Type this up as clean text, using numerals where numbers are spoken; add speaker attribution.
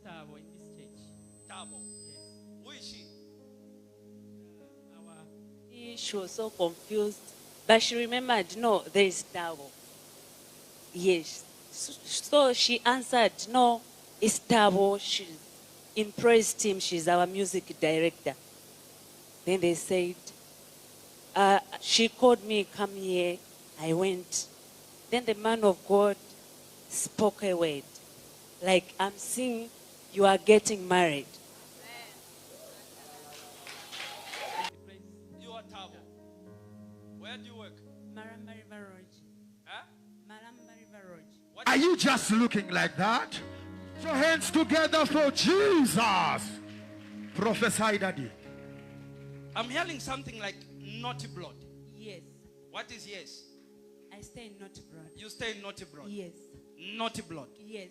Speaker 1: Tabo in this church.
Speaker 2: Tabo.
Speaker 1: Yes.
Speaker 2: Who is she?
Speaker 3: She was so confused, but she remembered, no, there is Tabo. Yes. So she answered, no, it's Tabo. She's in praise team. She's our music director. Then they said, she called me, come here. I went. Then the man of God spoke a word. Like, I'm seeing you are getting married.
Speaker 2: You are Tabo. Where do you work?
Speaker 1: Maramba River Road.
Speaker 2: Huh?
Speaker 1: Maramba River Road.
Speaker 2: What
Speaker 4: Are you just looking like that? Put your hands together for Jesus. Prophesy, Daddy.
Speaker 2: I'm hearing something like naughty blood.
Speaker 1: Yes.
Speaker 2: What is yes?
Speaker 1: I stay in Naughty Broad.
Speaker 2: You stay in naughty blood.
Speaker 1: Yes.
Speaker 2: Naughty blood.
Speaker 1: Yes.